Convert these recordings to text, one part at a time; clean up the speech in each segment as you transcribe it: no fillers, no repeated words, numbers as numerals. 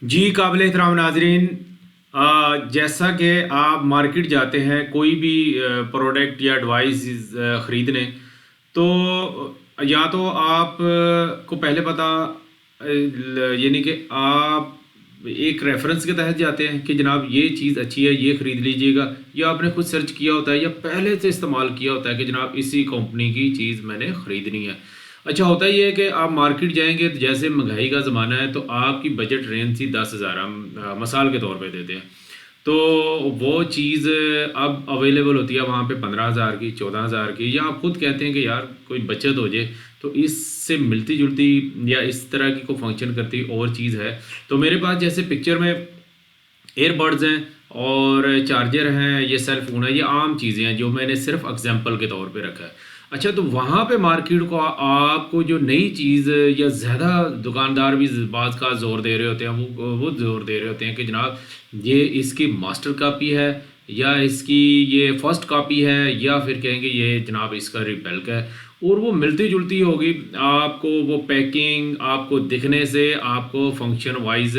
जी, काबिल एहतराम नाज़रीन। जैसा कि आप मार्केट जाते हैं कोई भी प्रोडक्ट या डिवाइस ख़रीदने, तो या तो आप को पहले पता यानी कि आप एक रेफरेंस के तहत जाते हैं कि जनाब ये चीज़ अच्छी है, ये ख़रीद लीजिएगा, या आपने खुद सर्च किया होता है या पहले से इस्तेमाल किया होता है कि जनाब इसी कंपनी की चीज़ मैंने ख़रीदनी है। अच्छा, होता ये है कि आप मार्केट जाएँगे तो जैसे महँगाई का ज़माना है, तो आपकी बजट रेंज थी 10,000, हम मिसाल के तौर पे देते हैं। तो वो चीज़ अब अवेलेबल होती है वहाँ पे 15,000 की, 14,000 की, या आप खुद कहते हैं कि यार कोई बचत हो जाए, तो इससे मिलती-जुलती या इस तरह की कोई फ़ंक्शन करती और चीज़ है। तो मेरे पास जैसे पिक्चर में ईयरबड्स हैं और चार्जर हैं, ये सेल फ़ोन है, ये आम चीज़ें हैं जो मैंने सिर्फ़ एग्ज़ाम्पल के तौर पे रखा है। अच्छा, तो वहाँ पे मार्केट को आपको जो नई चीज़ या ज़्यादा दुकानदार भी बाज़ का ज़ोर दे रहे होते हैं, वो ज़ोर दे रहे होते हैं कि जनाब ये इसकी मास्टर कॉपी है, या इसकी ये फर्स्ट कॉपी है, या फिर कहेंगे ये जनाब इसका रिपेल्क है, और वो मिलती-जुलती होगी। आपको वो पैकिंग आपको दिखने से आपको फंक्शन वाइज़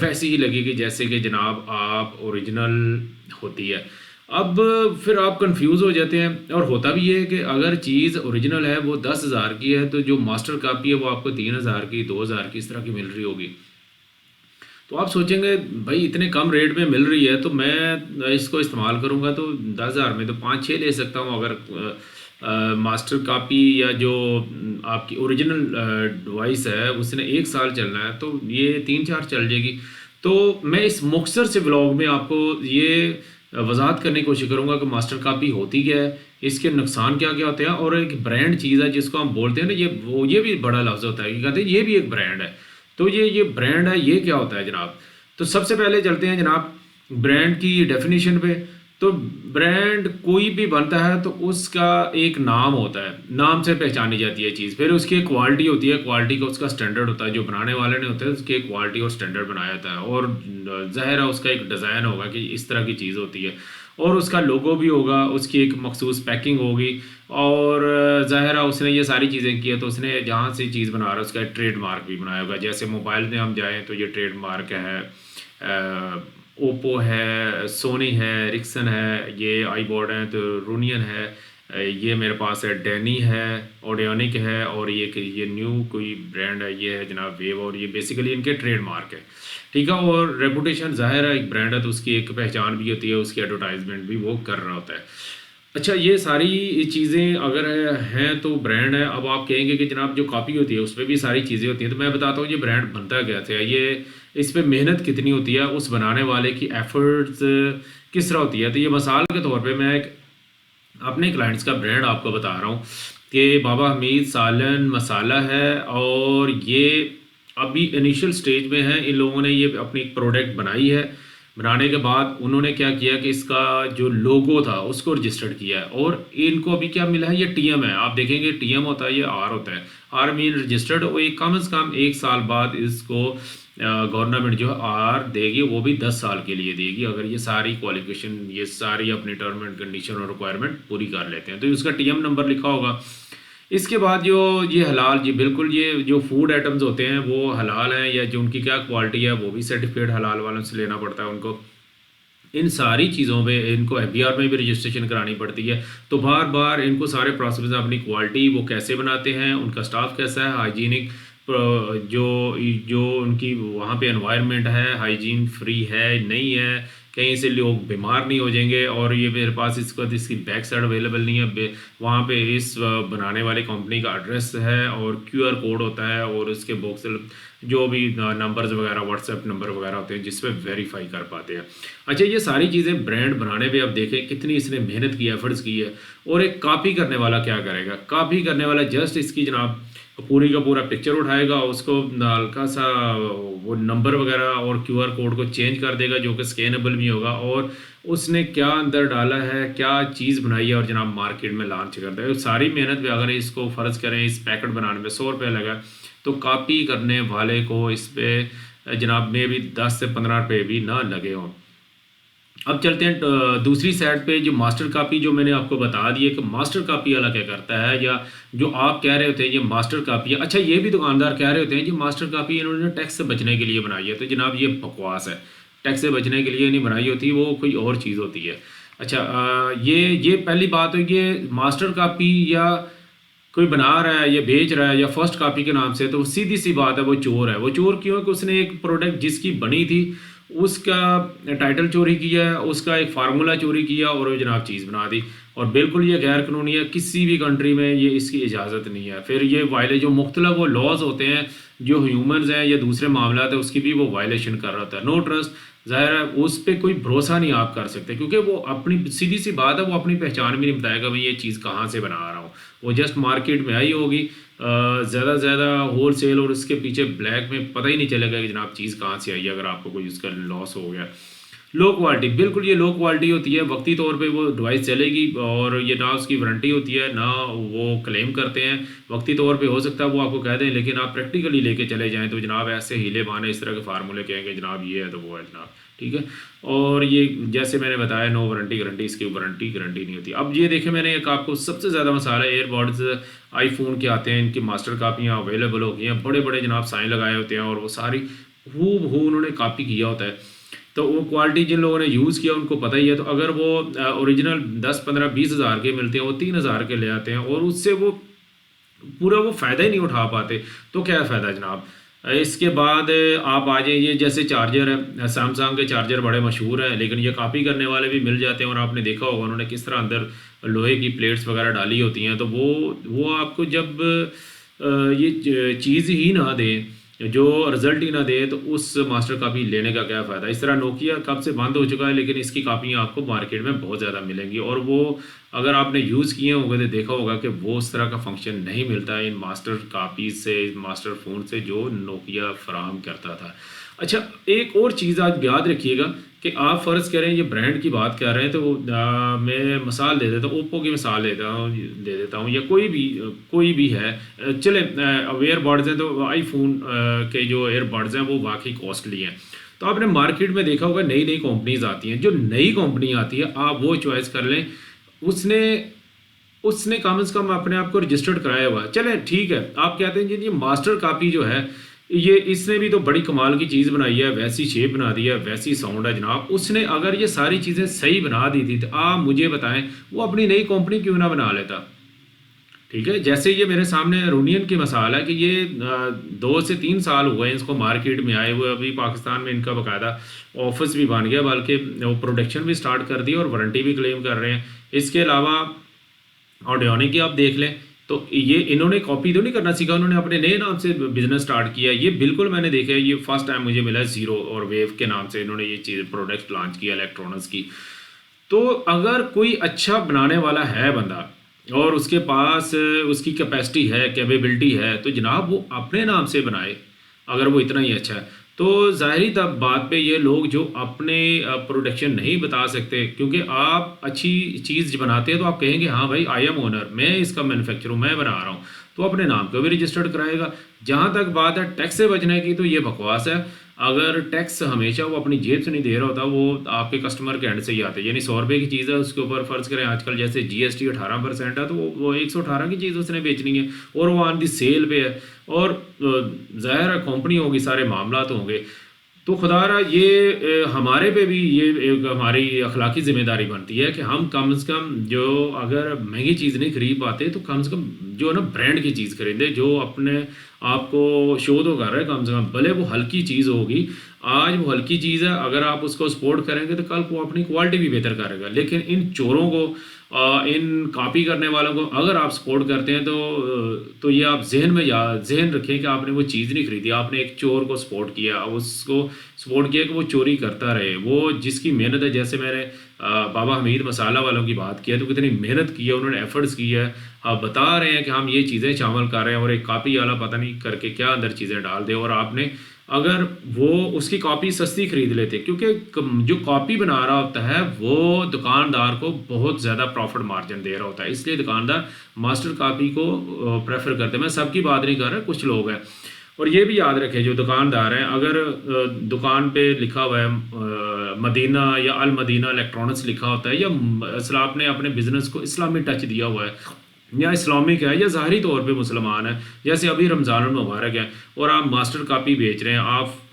वैसी ही लगेगी जैसे कि जनाब आप ओरिजिनल होती है। अब फिर आप कंफ्यूज हो जाते हैं, और होता भी ये है कि अगर चीज़ ओरिजिनल है वो 10,000 की है, तो जो मास्टर कॉपी है वो आपको 3,000 की, 2,000 की, इस तरह की मिल रही होगी। तो आप सोचेंगे भाई इतने कम रेट में मिल रही है तो मैं इसको इस्तेमाल करूँगा तो 10,000 में तो 5-6 ले सकता हूँ, अगर मास्टर कॉपी या जो आपकी ओरिजिनल डिवाइस है उसने 1 साल चलना है, तो ये 3-4 चल जाएगी। तो मैं इस मुख्तसर से व्लॉग में आपको ये वज़ाहत करने की कोशिश करूँगा कि मास्टर कॉपी होती क्या है, इसके नुकसान क्या-क्या होते हैं, और एक ब्रांड चीज़ है जिसको हम बोलते हैं ना, ये भी बड़ा लफ्ज़ होता है कि कहते हैं ये भी एक ब्रांड है। तो ये ब्रांड है, ये क्या होता है जनाब? तो सबसे पहले चलते हैं जनाब ब्रांड की डेफिनेशन पे। तो ब्रांड कोई भी बनता है तो उसका एक नाम होता है, नाम से पहचानी जाती है चीज़। फिर उसकी एक क्वालिटी होती है, क्वालिटी का उसका स्टैंडर्ड होता है, जो बनाने वाले ने होता है उसकी एक क्वालिटी और स्टैंडर्ड बनाया जाता है, और ज़ाहिर है उसका एक डिज़ाइन होगा कि इस तरह की चीज़ होती है, और उसका लोगो भी होगा, उसकी एक मखसूस पैकिंग होगी, और ज़ाहिर है उसने ये सारी चीज़ें की है तो उसने जहाँ से चीज़ बना रहा है उसका ट्रेडमार्क भी बनाया होगा। जैसे मोबाइल में हम जाएँ तो ये ट्रेडमार्क है, ओप्पो है, सोनी है, रिक्सन है, ये आईबॉड है, तो रोनियन है, ये मेरे पास है, डैनी है, ऑडियोनिक है, और ये न्यू कोई ब्रांड है, ये है जनाब वेव, और ये बेसिकली इनके ट्रेडमार्क है। ठीक है, और रेपुटेशन ज़ाहिर है एक ब्रांड है तो उसकी एक पहचान भी होती है, उसकी एडवर्टाइजमेंट भी वो कर रहा होता है। अच्छा, ये सारी चीज़ें अगर हैं तो ब्रांड है। अब आप कहेंगे कि जनाब जो कॉपी होती है उसमें भी सारी चीज़ें होती हैं, तो मैं बताता हूँ ये ब्रांड बनता कैसे है, ये इस पे मेहनत कितनी होती है, उस बनाने वाले की एफर्ट्स किस तरह होती है। तो ये मिसाल के तौर पे मैं एक अपने क्लाइंट्स का ब्रांड आपको बता रहा हूँ कि बाबा हमीद सालन मसाला है, और ये अभी इनिशियल स्टेज में है। इन लोगों ने ये अपनी एक प्रोडक्ट बनाई है, बनाने के बाद उन्होंने क्या किया कि इसका जो लोगो था उसको रजिस्टर्ड किया है, और इनको अभी क्या मिला है, ये टीएम है। आप देखेंगे टीएम होता है, ये आर होता है, आर मीन रजिस्टर्ड, और एक कम से कम 1 साल बाद इसको गवर्नमेंट जो है आर देगी, वो भी 10 साल के लिए देगी, अगर ये सारी क्वालिफिकेशन, ये सारी अपनी टर्म एंड कंडीशन और रिक्वायरमेंट पूरी कर लेते हैं, तो उसका टीएम नंबर लिखा होगा। इसके बाद जो ये हलाल, जी बिल्कुल, ये जो फूड आइटम्स होते हैं वो हलाल हैं, या जो उनकी क्या क्वालिटी है वो भी सर्टिफिकेट हलाल वालों से लेना पड़ता है उनको। इन सारी चीज़ों पे इनको एफबीआर में भी रजिस्ट्रेशन करानी पड़ती है। तो बार-बार इनको सारे प्रोसेस अपनी क्वालिटी वो कैसे बनाते हैं, उनका स्टाफ कैसा है, हाइजीनिक जो जो उनकी वहाँ पे एनवायरनमेंट है, हाइजीन फ्री है, नहीं है, कहीं से लोग बीमार नहीं हो जाएँगे। और ये मेरे पास इसके बाद इसकी बैक साइड अवेलेबल नहीं है, वहाँ पे इस बनाने वाली कंपनी का एड्रेस है, और क्यूआर कोड होता है, और उसके बॉक्स जो भी नंबर्स वगैरह, व्हाट्सएप नंबर वगैरह होते हैं जिस पे वेरीफाई कर पाते हैं। अच्छा, ये सारी चीज़ें ब्रांड बनाने पे अब देखें कितनी इसने मेहनत की है, एफर्ट्स की है। और एक कॉपी करने वाला क्या करेगा, कॉपी करने वाला जस्ट इसकी जनाब पूरी का पूरा पिक्चर उठाएगा, उसको हल्का सा वो नंबर वगैरह और क्यूआर कोड को चेंज कर देगा, जो कि स्कैनेबल भी होगा, और उसने क्या अंदर डाला है, क्या चीज़ बनाई है, और जनाब मार्केट में लॉन्च करता है। सारी मेहनत भी अगर इसको फ़र्ज़ करें इस पैकेट बनाने में 100 रुपये लगा, तो कॉपी करने वाले को इस पे जनाब में भी 10 से 15 रुपये भी ना लगे हों। अब चलते हैं दूसरी साइड पे, जो मास्टर कापी जो मैंने आपको बता दी है कि मास्टर कापी वाला क्या करता है, या जो आप कह रहे होते हैं ये मास्टर कापी है। अच्छा, ये भी दुकानदार कह रहे होते हैं कि मास्टर कापी इन्होंने टैक्स से बचने के लिए बनाई है, तो जनाब ये बकवास है। टैक्स से बचने के लिए नहीं बनाई होती, वो कोई और चीज़ होती है। अच्छा, ये पहली बात है कि मास्टर कापी या कोई बना रहा है या बेच रहा है या फर्स्ट कॉपी के नाम से, तो सीधी सी बात है वो चोर है। वो चोर क्यों है कि उसने एक प्रोडक्ट जिसकी बनी थी उसका टाइटल चोरी किया, उसका एक फार्मूला चोरी किया और वो जनाब चीज़ बना दी। और बिल्कुल ये गैर कानूनी है, किसी भी कंट्री में ये इसकी इजाज़त नहीं है। फिर ये वायले जो मुख्तलिफ वो लॉज होते हैं जो ह्यूमंस हैं या दूसरे मामला है उसकी भी वो वायलेशन कर रहा होता है। नो ट्रस्ट, ज़ाहिर है उस पर कोई भरोसा नहीं आप कर सकते, क्योंकि वो अपनी सीधी सी बात है, वो अपनी पहचान भी नहीं बताएगा मैं ये चीज़ कहाँ से बना रहा हूँ। वो जस्ट मार्केट में आई होगी ज़्यादा से ज़्यादा होल सेल, और उसके पीछे ब्लैक में पता ही नहीं चलेगा कि जनाब चीज़ कहाँ से आई है, अगर आपको कोई उसका लॉस हो गया। लो क्वालिटी, बिल्कुल ये लो क्वालिटी होती है। वक्ती तौर पे वो डिवाइस चलेगी और ये ना उसकी वारंटी होती है ना वो क्लेम करते हैं। वक्ती तौर पे हो सकता है वो आपको कह दें, लेकिन आप प्रैक्टिकली लेके चले जाएं तो जनाब ऐसे हीले बाने इस तरह के फार्मूले कहेंगे जनाब ये है तो वो है जनाब, ठीक है। और ये जैसे मैंने बताया नो वारंटी गारंटी, इसकी वारंटी गारंटी नहीं होती। अब ये देखें, मैंने एक आपको सबसे ज़्यादा मसाला एयरबड्स आईफोन के आते हैं, इनकी मास्टर कापियाँ अवेलेबल हो गई हैं, बड़े बड़े जनाब साइन लगाए होते हैं और वो सारी हूबहू उन्होंने कापी किया होता है। तो वो क्वालिटी जिन लोगों ने यूज़ किया उनको पता ही है। तो अगर वो ओरिजिनल 10 15 20 हज़ार के मिलते हैं, वो 3 हज़ार के ले आते हैं और उससे वो पूरा वो फ़ायदा ही नहीं उठा पाते, तो क्या फ़ायदा जनाब। इसके बाद आप आ जाइए, जैसे चार्जर है, सैमसंग के चार्जर बड़े मशहूर हैं, लेकिन ये कॉपी करने वाले भी मिल जाते हैं। और आपने देखा होगा उन्होंने किस तरह अंदर लोहे की प्लेट्स वगैरह डाली होती हैं। तो वो आपको जब ये चीज़ ही ना दे, जो रिज़ल्ट ही ना दे, तो उस मास्टर कापी लेने का क्या फ़ायदा। इस तरह नोकिया कब से बंद हो चुका है, लेकिन इसकी कापियाँ आपको मार्केट में बहुत ज़्यादा मिलेंगी। और वो अगर आपने यूज़ किए होंगे तो देखा होगा कि वो उस तरह का फंक्शन नहीं मिलता है इन मास्टर कापीज़ से, मास्टर फ़ोन से जो नोकिया फराहम करता था। अच्छा, एक और चीज़ आज याद रखिएगा कि आप फ़र्ज़ करें ये ब्रांड की बात कर रहे हैं, तो मैं मिसाल दे देता हूँ, ओप्पो की मिसाल दे देता हूँ, या कोई भी है। चले अब एयरबड्स हैं तो आईफोन के जो एयरबड्स हैं वो वाकई कॉस्टली हैं। तो आपने मार्केट में देखा होगा नई नई कंपनीज आती हैं, जो नई कंपनी आती है आप वो चॉइस कर लें। उसने उसने कम से कम अपने आप को रजिस्टर्ड कराया हुआ है। चलें ठीक है, आप कहते हैं जी ये मास्टर कापी जो है ये इसने भी तो बड़ी कमाल की चीज़ बनाई है, वैसी शेप बना दी है, वैसी साउंड है जनाब। उसने अगर ये सारी चीज़ें सही बना दी थी तो आप मुझे बताएं वो अपनी नई कंपनी क्यों ना बना लेता, ठीक है। जैसे ये मेरे सामने रूनियन की मिसाल है कि ये 2 से 3 साल हुए हैं इसको मार्केट में आए हुए। अभी पाकिस्तान में इनका बाकायदा ऑफिस भी बन गया, बल्कि वो प्रोडक्शन भी स्टार्ट कर दी और वारंटी भी क्लेम कर रहे हैं। इसके अलावा ऑडियोनिक की आप देख लें, तो ये इन्होंने कॉपी तो नहीं करना सीखा, उन्होंने अपने नए नाम से बिजनेस स्टार्ट किया। ये बिल्कुल मैंने देखा है, ये फर्स्ट टाइम मुझे मिला है, ज़ीरो और वेव के नाम से इन्होंने ये चीज़ प्रोडक्ट लॉन्च किया इलेक्ट्रॉनिक्स की। तो अगर कोई अच्छा बनाने वाला है बंदा और उसके पास उसकी कैपेसिटी है, कैपेबिलिटी है, तो जनाब वो अपने नाम से बनाए। अगर वो इतना ही अच्छा है तो ज़ाहिरी तब बात पे ये लोग जो अपने प्रोडक्शन नहीं बता सकते, क्योंकि आप अच्छी चीज़ बनाते हैं तो आप कहेंगे हाँ भाई आई एम ओनर, मैं इसका मैन्युफैक्चर हूँ, मैं बना रहा हूँ, तो अपने नाम को भी रजिस्टर्ड कराएगा। जहाँ तक बात है टैक्स से बचने की, तो ये बकवास है। अगर टैक्स हमेशा वो अपनी जेब से नहीं दे रहा होता, वो आपके कस्टमर के एंड से ही आते हैं। यानी 100 रुपये की चीज़ है, उसके ऊपर फ़र्ज़ करें आजकल जैसे GST 18% है, तो वो 118 की चीज़ उसने बेचनी है और वो ऑन दी सेल पे है। और ज़ाहिर है कंपनी होगी, सारे मामला तो होंगे। तो खुदारा ये हमारे पे भी ये एक हमारी अखलाकी ज़िम्मेदारी बनती है कि हम कम से कम जो अगर महंगी चीज़ नहीं खरीद पाते तो कम से कम जो है ना ब्रांड की चीज़ खरीदें, जो अपने आपको शो तो कर रहा है कम से कम, भले वो हल्की चीज़ होगी। आज वो हल्की चीज़ है, अगर आप उसको सपोर्ट करेंगे तो कल वो अपनी क्वालिटी भी बेहतर करेगा। लेकिन इन चोरों को इन कॉपी करने वालों को अगर आप सपोर्ट करते हैं तो ये आप जहन रखें कि आपने वो चीज़ नहीं खरीदी, आपने एक चोर को सपोर्ट किया, उसको सपोर्ट किया कि वो चोरी करता रहे। वो जिसकी मेहनत है, जैसे मैंने बाबा हमीद मसाला वालों की बात किया, तो कितनी मेहनत की है उन्होंने, एफर्ट्स की है। आप बता रहे हैं कि हम ये चीज़ें शामिल कर रहे हैं और एक कॉपी वाला पता नहीं करके क्या अंदर चीज़ें डाल दे, और आपने अगर वो उसकी कॉपी सस्ती खरीद लेते, क्योंकि जो कॉपी बना रहा होता है वो दुकानदार को बहुत ज़्यादा प्रॉफिट मार्जिन दे रहा होता है, इसलिए दुकानदार मास्टर कॉपी को प्रेफर करते हैं। मैं सबकी बात नहीं कर रहा, कुछ लोग हैं। और ये भी याद रखें जो दुकानदार हैं, अगर दुकान पे लिखा हुआ है मदीना या अल मदीना इलेक्ट्रॉनिक्स लिखा होता है, या आपने अपने बिज़नेस को इस्लामी टच दिया हुआ है या इस्लामिक है या ज़ाहरी तौर पे मुसलमान है, जैसे अभी रमज़ान मुबारक है और आप मास्टर कापी बेच रहे हैं, आप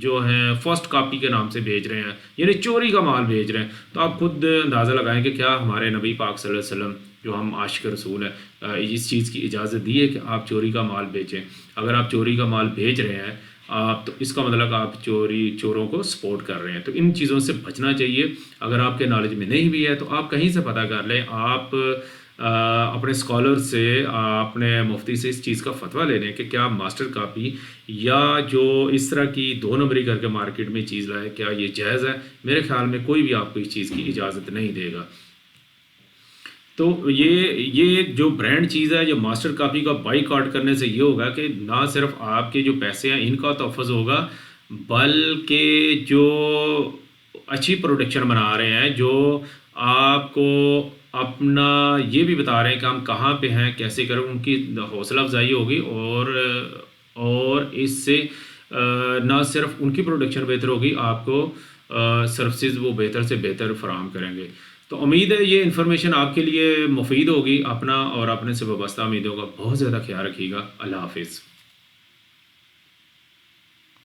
जो है फर्स्ट कापी के नाम से बेच रहे हैं, यानी चोरी का माल बेच रहे हैं, तो आप खुद अंदाज़ा लगाएं कि क्या हमारे नबी पाक सल्लल्लाहु अलैहि वसल्लम जो हम आशिक रसूल हैं इस चीज़ की इजाज़त दी है कि आप चोरी का माल बेचें। अगर आप चोरी का माल बेच रहे हैं आप, तो इसका मतलब आप चोरों को सपोर्ट कर रहे हैं। तो इन चीज़ों से बचना चाहिए। अगर आपके नॉलेज में नहीं भी है तो आप कहीं से पता कर लें, आप अपने स्कॉलर से, अपने मुफ्ती से इस चीज़ का फतवा ले लें कि क्या मास्टर कापी या जो इस तरह की 2 नंबरी करके मार्केट में चीज़ लाए, क्या ये जायज़ है? मेरे ख्याल में कोई भी आपको इस चीज़ की इजाज़त नहीं देगा। तो ये जो ब्रांड चीज़ है, जो मास्टर कापी का बाईकॉट करने से ये होगा कि ना सिर्फ आपके जो पैसे हैं इनका तहफ़्फ़ुज़ होगा, बल्कि जो अच्छी प्रोडक्शन बना रहे हैं, जो आपको अपना ये भी बता रहे हैं कि हम कहाँ पे हैं, कैसे करें, उनकी हौसला अफ़ज़ाई होगी और इससे ना सिर्फ उनकी प्रोडक्शन बेहतर होगी, आपको सर्विसेज़ वो बेहतर से बेहतर फ़राहम करेंगे। तो उम्मीद है ये इन्फॉर्मेशन आपके लिए मुफ़ीद होगी। अपना और अपने से वाबस्ता उम्मीदों का बहुत ज़्यादा ख्याल रखिएगा। अल्लाह हाफ़िज़।